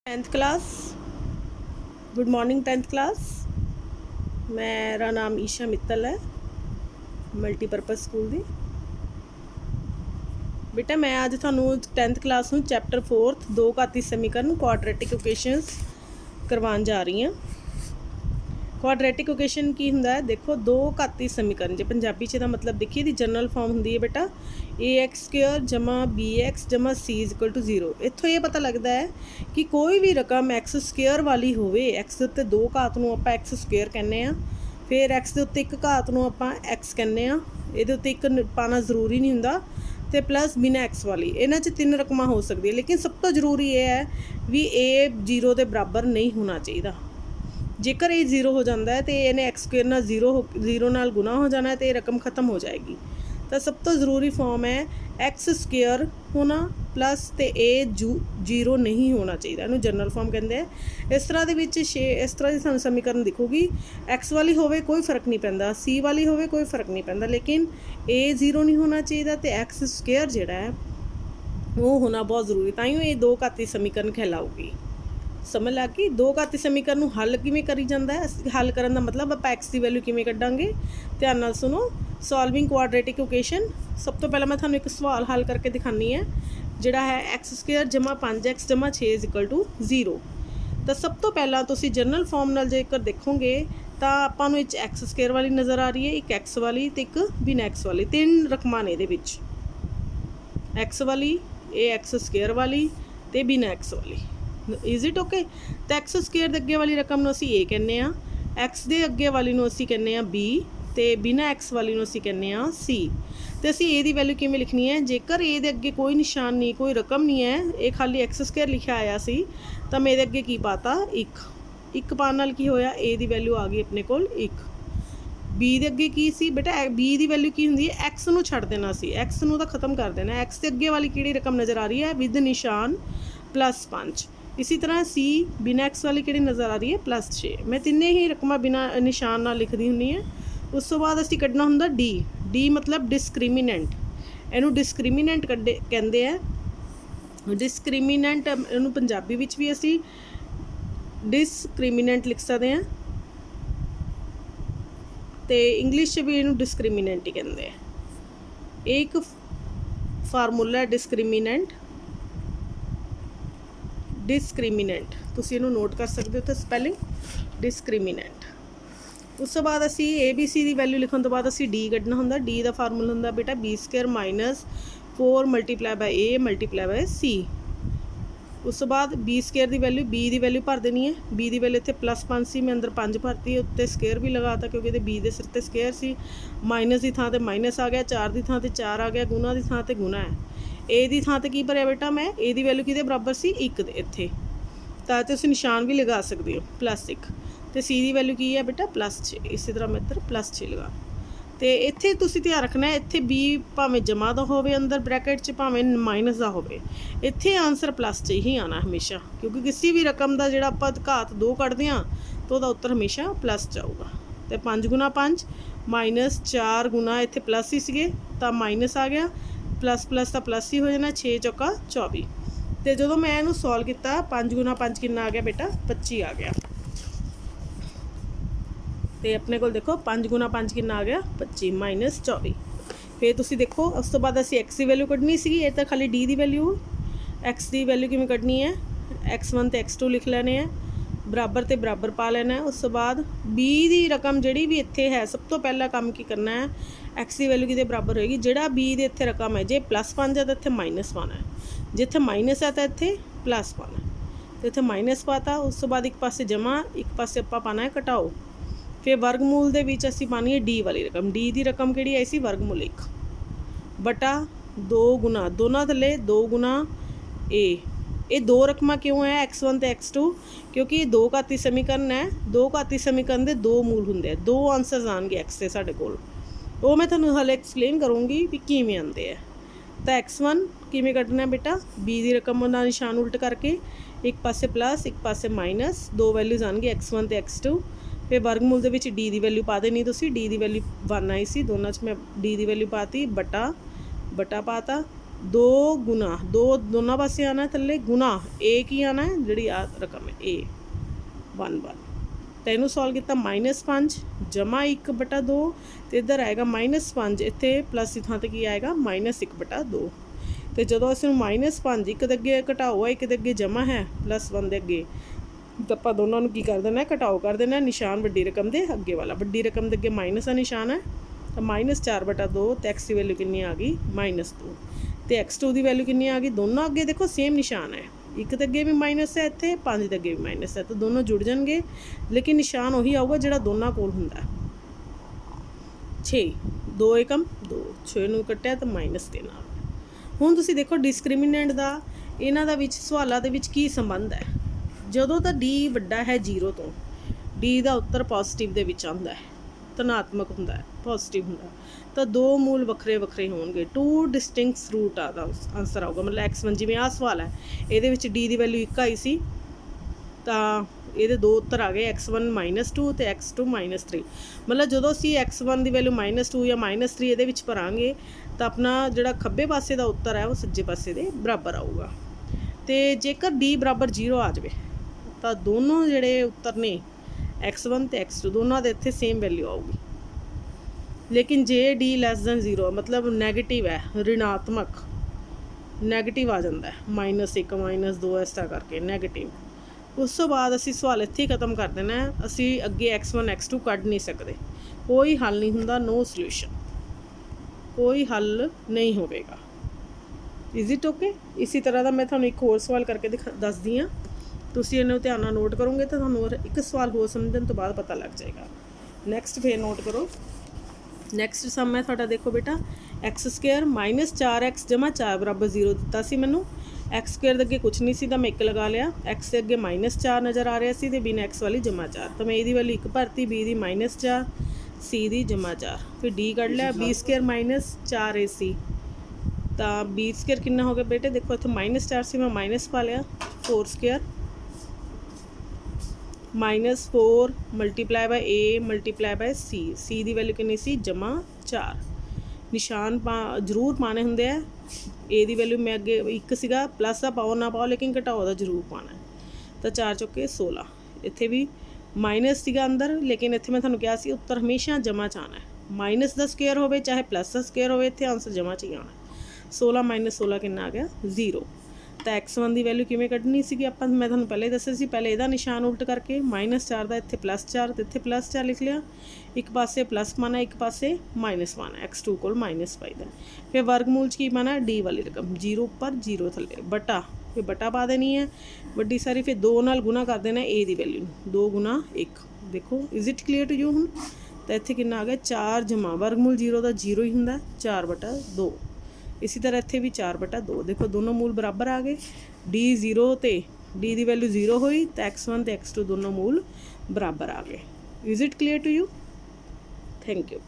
10th class. Good morning 10th class. मेरा नाम ईशा मित्तल है, मल्टीपर्पज़ स्कूल दी। बेटा मैं अज थानू 10th क्लास में चैप्टर 4 दो घाती समीकरण क्वाड्रेटिक इक्वेशनस करवान जा रही हाँ। क्वाड्रेटिक इक्वेशन की हुंदा है, देखो दो घाती समीकरण, जो पंजाबी च मतलब देखिए दी जनरल फॉर्म हुंदी है बेटा ax² जमा bx जमा c = 0। इत्थों ये पता लगता है कि कोई भी रकम x² वाली होवे, x दे उत्ते दो घात नूं आपां x² कहने आ, फिर x दे उत्ते एक घात नूं आपां x कहने आ, इहदे उत्ते एक पाना जरूरी नहीं हुंदा, ते प्लस बिना एक्स वाली इन्हां च तीन रकमां हो सकदी है। लेकिन सब तो जरूरी ये है भी ए 0 के बराबर नहीं होना चाहिए। जेकर ये 0 हो जाता है तो इन्हें x² नाल 0 नाल गुना हो जाना है, तो ये रकम खत्म हो जाएगी। तो सब तो जरूरी फॉर्म है x² होना प्लस तो ए 0 नहीं होना चाहिए, इन्हूं जनरल फॉर्म कहते हैं। इस तरह के इस तरह की सानूं समीकरण दिखूगी, x वाली होवे कोई फर्क नहीं पैंदा, c वाली होवे कोई फर्क नहीं पैंदा, लेकिन a 0 नहीं होना चाहिए तो x² जिहड़ा है वो होना बहुत जरूरी, ताइयों ये दो घाती समीकरण कहलाऊगी। समझ लग गई। दो घाती समीकरण नूं हल किवें करी जांदा है, हल करन दा मतलब आपां x की वैल्यू किवें कड्डांगे। ध्यान नाल सुनो, सॉल्विंग क्वाड्रेटिक इक्वेशन। सब तो पहला मैं थानूं एक सवाल हल करके दिखानी है, जिहड़ा है x² जमा 5x जमा 6 = 0। तो सब तो पहला तुसीं जनरल फॉर्म नाल जेकर देखोगे तो आपां नूं x² वाली नज़र आ रही है, एक x वाली तो एक बिना x वाली, तीन रकमां ने इहदे विच, x वाली, ये x² वाली ते बिना x वाली। Is it okay. तो x² के अगे वाली रकम नूं असीं a कहने आ, x दे अगे वाली नूं असीं कहने आ b, ते बिना x वाली नूं असीं कहने आ c। तो असीं a दी वैल्यू किवें लिखनी है, जेकर a दे अगे कोई निशान नहीं, कोई रकम नहीं है, ये खाली x² लिखा आया सी, तो मैं इहदे अगे की पाता 1 पाण नाल की होया, a दी वैल्यू आ गई अपने कोल 1। b दे अगे की सी बेटा, b दी वैल्यू की हुंदी है, x नूं छड्ड देना सी, x नूं तां खत्म कर देना। x दे अगे वाली किहड़ी रकम नज़र आ रही है विद निशान +5। इसी तरह c बिना x वाली किहड़ी नज़र आ रही है +6। मैं तिन्ने ही रकमां बिना निशान नाल लिखदी हुंदी है। उस तो बाद असीं कड्ढना हुंदा d मतलब डिस्क्रिमिनेंट। इहनूं डिस्क्रिमिनेंट कहंदे आ। डिस्क्रिमिनेंट इहनूं पंजाबी विच भी असीं डिस्क्रिमिनेंट लिख सकदे हां, ते इंग्लिश च भी इहनूं डिस्क्रिमिनेंट ही कहंदे आ। एक फार्मूला है डिस्क्रिमिनेंट, तुसीं इहनूं नोट कर सकते हो उत्थे स्पैलिंग डिस्क्रिमिनेंट। उस तो बाद असी ABC की वैल्यू लिखने तो बाद असी D कड्ढना हुंदा। D का फार्मूला हुंदा बेटा B² - 4 × A × C। उस तो बाद B² की वैल्यू, B की वैल्यू भर देनी है। B की वैल्यू इत्थे +5 सी, मैं अंदर 5 भरती, उत्ते स्केयर भी लगाता क्योंकि ये B के सिर ते स्केयर सी। माइनस की थां ते माइनस आ गया, 4 की थां ते 4 आ गया, गुना की थां ते गुना है। ए की थां ते की भरिया बेटा मैं, ए की वैल्यू किहदे बराबर सी 1 दे इत्थे, तां तुसीं निशान भी लगा सकते हो +1। तो C की वैल्यू की है बेटा +6, इसी तरह मैं इधर +6 लगा। तो इत्थे तुसीं ध्यान रखना है, इत्थे B भावें जमा दा होवे अंदर ब्रैकेट च, भावें माइनस दा होवे, इत्थे आंसर +6 ही आना हमेशा, क्योंकि किसी भी रकम का जिहड़ा आपां घात 2 कढदे हां तो उहदा उत्तर हमेशा प्लस जाऊगा। तो 5 × 5 -4 गुना इत्थे प्लस ही सीगे तां माइनस आ गया, प्लस का प्लस ही हो जाना, 6 चौका 24। तो जो मैं इहनूं सॉल्व किया 5 × 5 कितना आ गया बेटा 25 आ गया। तो अपने को देखो 5 × 5 कितना आ गया 25 -24। फिर तुसीं देखो उस तो बाद असीं x की वैल्यू कड्ढनी सी, ये तो खाली d की वैल्यू, x की वैल्यू किवें कड्ढनी है, x1 तो x2 लिख लेने हैं, बराबर तो बराबर पा लेना है। उस तो बाद b की रकम जिहड़ी भी इत्थे है, सब तो पहला काम की करना है, x की वैल्यू किहदे बराबर होएगी, जिहड़ा b दे इत्थे रकम है, जे +5 है तो इत्थे -1 है, जिथे माइनस है तो इत्थे +1 है, तो इत्थे माइनस पाता। उस तो बाद एक पासे जमा, एक पासे आपां पाना है घटाओ। फिर वर्गमूल दे विच असीं पानी है d वाली रकम, d की रकम किहड़ी आई सी वर्गमूल 1 बटा 2 गुना दोनों थले 2 गुना a। ये दो रकमां क्यों है x1 तो x2, क्योंकि दो घाती समीकरण है, दो घाती समीकरण के दो मूल होंगे, दो आंसर आएंगे x से साढ़े कोल, वो मैं तुहानूं हले एक्सप्लेन करूँगी भी किवें आंदे है। तो x1 किवें कड्ढना है बेटा, b की रकम का निशान उल्ट करके, एक पासे प्लस एक पासे माइनस, दो वैल्यूज़ आएंगे x1 तो x2। फिर वर्गमूल दे विच d की वैल्यू पा देनी, तुसीं d की वैल्यू 1 आई सी, दोनों च मैं d की वैल्यू पाती, बटा पाता, 2 गुना 2 दोनों पासे आना है थल्ले गुना ए की आना है जी आ रकम है ए 1 1 तो इनू सॉल्व किया -5 जमा 1/2 तो इधर आएगा -5 इत्थे प्लस की थां ते की आएगा -1/2 तो जो असं -5 एक दे अगे घटाओ है एक दे अगे जमा है +1 दे अगे तो आप दोनों की कर देना घटाओ कर देना निशान वड्डी रकम के अगे वाला वड्डी रकम के अगे माइनस का निशान है तो -4/2 तो एक्स की वैल्यू कितनी आ गई -2 तो x2 की वैल्यू कितनी आ गई दोनों अगे देखो सेम निशान है एक तो अगे भी माइनस है इत्थे 5 के अगे भी माइनस है तो दोनों जुड़ जाएंगे लेकिन निशान उही आऊगा जो दोनों कोल हुंदा 6 2 एकम 2 6 नूं कट्टिया तो -3 आ गया। हुण तुसीं देखो डिस्क्रिमिनेंट का इन्हां दा विच सवालां दे विच की संबंध है जदों तो डी वड्डा है 0 तो डी का उत्तर पॉजिटिव दे विच आंदा है धनात्मक हुंदा है पॉजिटिव हुंदा तो दो मूल वक्रे वक्रे होणगे 2 डिस्टिंक्ट रूट आ आंसर आऊगा मतलब x1 जिवें आ सवाल है ये डी की वैल्यू 1 आई सी तो ये दो उत्तर आ गए x1 -2 तो x2 -3 मतलब जो असी x1 की वैल्यू -2 या -3 ये भरांगे तो अपना जोड़ा खब्बे पासे का उत्तर है वो सज्जे पासे के बराबर आऊगा तो जेकर d बराबर 0 आ जाए तो दोनों जोड़े उत्तर ने x1 तो x2 दोनों के इत्थे सेम वैल्यू आऊगी लेकिन जे डी <0 मतलब नैगेटिव है ऋणात्मक नैगेटिव आ जाता है -1 -2 इस तरह करके नैगेटिव उस तो बाद असी सवाल इत्थे ही खत्म कर देना है असी अगे x1 x2 कढ़ नहीं सकते कोई हल नहीं हुंदा नो सल्यूशन कोई हल नहीं होगा इज इट ओके। इसी तरह का मैं थोड़ा एक होर सवाल करके दस दी हाँ तुसीं इन्हूं ध्यान नाल नोट करोगे तो तुहानूं एक सवाल होर समझण तो बाद पता लग जाएगा। नैक्सट फिर नोट करो नैक्सट सम है थोड़ा देखो बेटा x² -4x = 4 बराबर 0 दिता सी मैनू x² अगे कुछ नहीं सी तो मैं 1 लगा लिया x के अगे -4 नज़र आ रहा सी तो बिना x वाली +4 तो मैं ये वैल्यू 1 भरती b की -4 c की +4 फिर d कढ़ लिया b² -4 ac तो b² कितना हो गया बेटे देखो इत्थे -4 से मैं माइनस पा लिया 4² -4 × a × c की वैल्यू कितनी सी +4 निशान जरूर पाने होंगे है ए की वैल्यू मैं अगे 1 सीगा प्लस आ पाओ ना पाओ लेकिन घटाओ का जरूर पाना है तो 4 चौके 16 इत्थे भी माइनस सीगा अंदर लेकिन इत्थे मैं तुहानूं कहा सी उत्तर हमेशा जमा च आना है माइनस का स्क्वेयर होवे चाहे प्लस का स्क्वेयर होवे इत्थे आंसर जमा च ही आना 16 - 16 कितना आ गया 0 तो x1 की वैल्यू किमें कढ़नी सी आपां मैं तुहानूं पहले दस्सिया सी पहले इहदा निशान उल्ट करके -4 का इत्थे +4 तो इत्थे +4 लिख लिया एक पासे प्लस पाना एक पासे माइनस पाना x2 को माइनस पाईदा फिर वर्गमूल च की पाना डी वाली रकम 0 उपर 0 थले बटा फिर बटा पा देनी है वड्डी सारी फिर 2 नाल गुना कर देना ए की वैल्यू 2 × 1 देखो is it clear to you हुण तो इत्थे कितना आ गया 4 जमा वर्गमूल 0 का 0 ही हुंदा 4/2 इसी तरह इत्थे भी 4/2 देखो दोनों मूल बराबर आ गए डी 0 तो डी की वैल्यू 0 हुई तो x1 तो x2 दोनों मूल बराबर आ गए is it clear to you thank you.